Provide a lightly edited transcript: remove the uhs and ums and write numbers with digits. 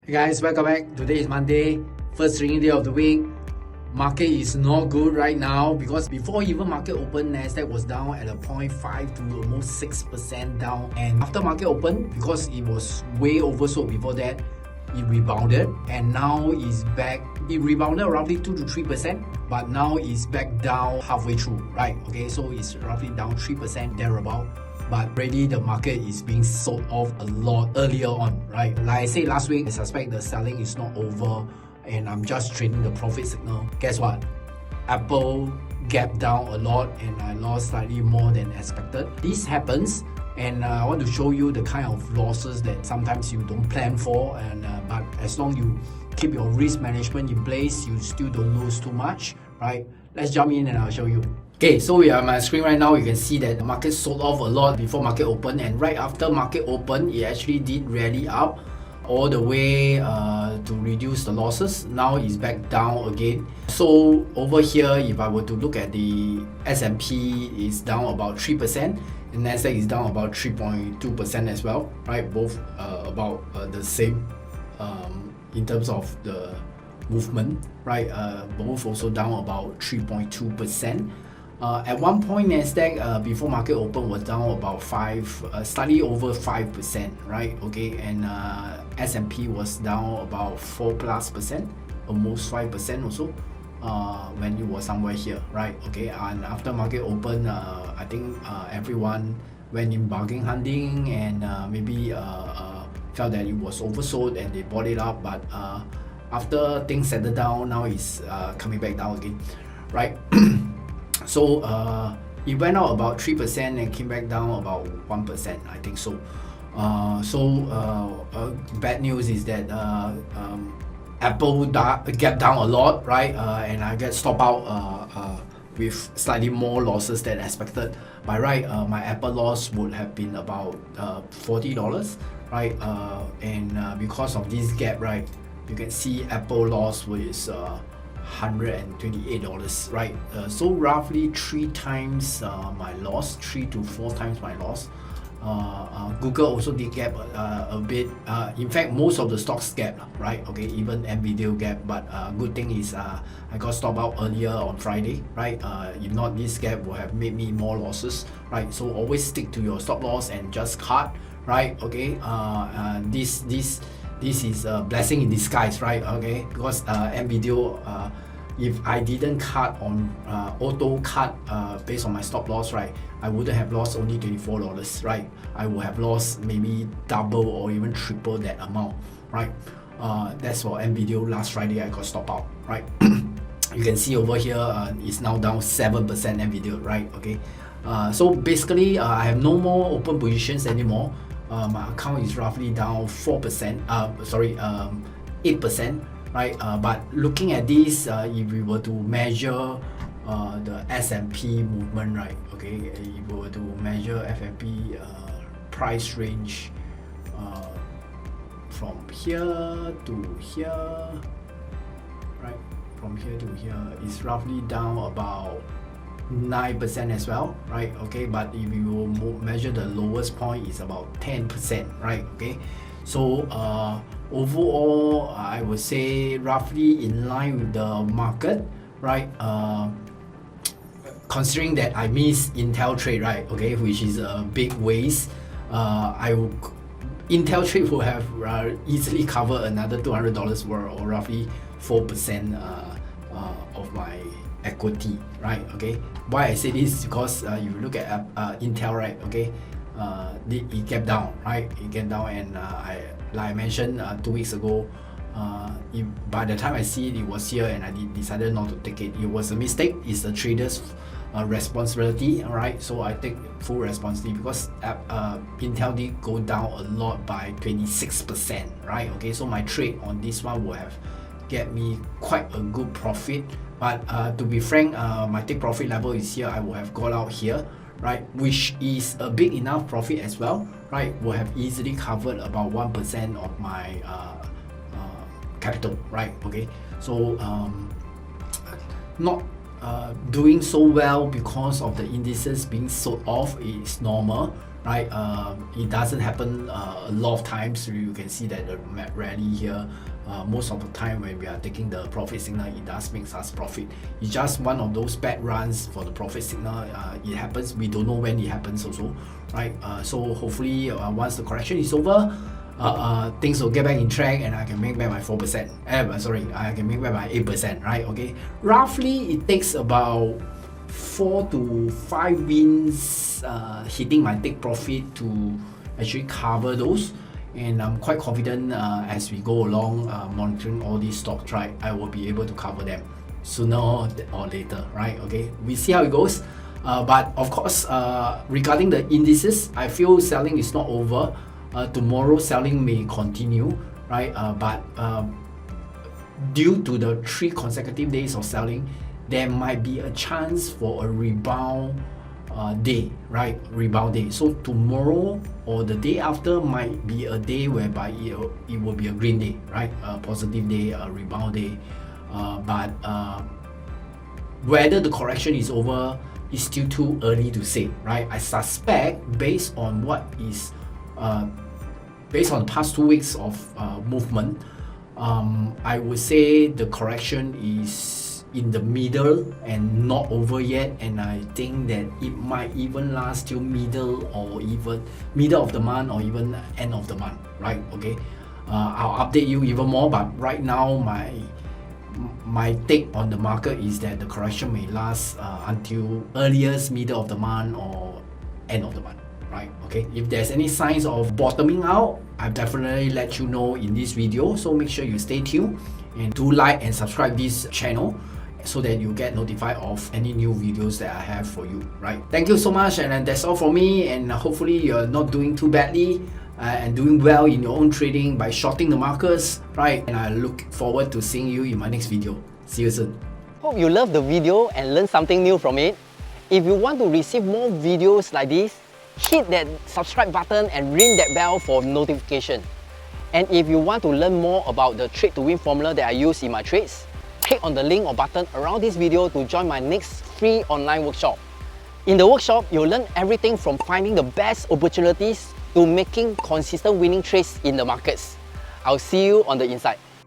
Hey guys, welcome back. Today is Monday, first trading day of the week. Market is not good right now because before even market open, Nasdaq was down at a 0.5 to almost 6% down. And after market open, because it was way oversold before that, it rebounded and now is back. It rebounded roughly 2 to 3%, but now it's back down halfway through, right? Okay, so it's roughly down 3% thereabout. But already the market is being sold off a lot earlier on, right? Like I said last week, I suspect the selling is not over and I'm just trading the profit signal. Guess what? Apple gapped down a lot and I lost slightly more than expected. This happens and I want to show you the kind of losses that sometimes you don't plan for, and but as long you keep your risk management in place, you still don't lose too much, right? Let's jump in and I'll show you. Okay, so we are on my screen right now. You can see that the market sold off a lot before market open, and right after market open, it actually did rally up all the way to reduce the losses. Now it's back down again. So over here, if I were to look at the S&P, is down about 3%, and Nasdaq is down about 3.2% as well, right? Both about the same in terms of the movement, right? Both also down about 3.2%. At one point, Nasdaq before market open was down about slightly over 5%, right? Okay, and S&P was down about 4+%, almost 5% also, when it was somewhere here, right? Okay, and after market open, I think everyone went in bargain hunting and maybe felt that it was oversold and they bought it up, but after things settled down, now it's coming back down again, right? So it went out about 3% and came back down about 1%, I think so. Bad news is that Apple gapped down a lot, right? And I get stopped out with slightly more losses than expected. By right, my Apple loss would have been about $40, right? And because of this gap, right, you can see Apple loss was $128, right? So roughly 3 times my loss, 3 to 4 times my loss. Google also did gap a bit. In fact, most of the stocks gap, right? Okay, even NVIDIA gap. But good thing is I got stopped out earlier on Friday, right? If not, this gap would have made me more losses, right? So always stick to your stop loss and just cut, right? Okay. This is a blessing in disguise, right? Okay, because NVIDIA, if I didn't cut on auto cut based on my stop loss, right, I wouldn't have lost only $24, right? I would have lost maybe double or even triple that amount, right? That's for NVIDIA. Last Friday I got stopped out, right? You can see over here it's now down 7% NVIDIA, right? Okay, so basically I have no more open positions anymore. My account is roughly down 4%, 8%, right? But looking at this, if we were to measure the S&P movement, right? Okay, if we were to measure S&P price range from here to here, right? From here to here is roughly down about 9% as well, right? Okay, but if you will measure the lowest point, is about 10%, right? Okay, so overall I would say roughly in line with the market, right? Considering that I missed Intel trade, right? Okay, which is a big waste. Intel trade will have easily covered another $200 worth, or roughly 4% of my equity, right? Okay, why I say this is because if you look at Intel, right? Okay, it kept down, right? It kept down, and like I mentioned 2 weeks ago, by the time I see it, it was here, and I decided not to take it. It was a mistake. It's the trader's responsibility, right? So I take full responsibility because Intel did go down a lot by 26%, right? Okay, so my trade on this one will have get me quite a good profit. But to be frank, my take profit level is here. I will have got out here, right? Which is a big enough profit as well, right? Will have easily covered about 1% of my capital, right? Okay, so not doing so well because of the indices being sold off is normal, right? It doesn't happen a lot of times. You can see that the rally here, most of the time when we are taking the profit signal, it does make us profit. It's just one of those bad runs for the profit signal. It happens, we don't know when it happens also, right? So hopefully once the correction is over, things will get back in track and I can make back my 4%. Sorry, I can make back my 8%, right? Okay, roughly it takes about 4 to 5 wins hitting my take profit to actually cover those, and I'm quite confident as we go along monitoring all these stocks, right, I will be able to cover them sooner or later, right? Okay, we see how it goes. But of course, regarding the indices, I feel selling is not over. Tomorrow selling may continue, right? But due to the 3 consecutive days of selling, there might be a chance for a rebound day, right? Rebound day. So tomorrow or the day after might be a day whereby it will be a green day, right? A positive day, a rebound day. But whether the correction is over is still too early to say, right? I suspect based on what is based on the past 2 weeks of movement, I would say the correction is in the middle and not over yet, and I think that it might even last till middle or even middle of the month or even end of the month, right? Okay, I'll update you even more, but right now my take on the market is that the correction may last until earliest middle of the month or end of the month, right? Okay, if there's any signs of bottoming out, I'll definitely let you know in this video, so make sure you stay tuned and do like and subscribe this channel so that you get notified of any new videos that I have for you, right? Thank you so much, and that's all from me, and hopefully you're not doing too badly and doing well in your own trading by shorting the markets, right? And I look forward to seeing you in my next video. See you soon. Hope you loved the video and learned something new from it. If you want to receive more videos like this, hit that subscribe button and ring that bell for notification. And if you want to learn more about the trade to win formula that I use in my trades, click on the link or button around this video to join my next free online workshop. In the workshop, you'll learn everything from finding the best opportunities to making consistent winning trades in the markets. I'll see you on the inside.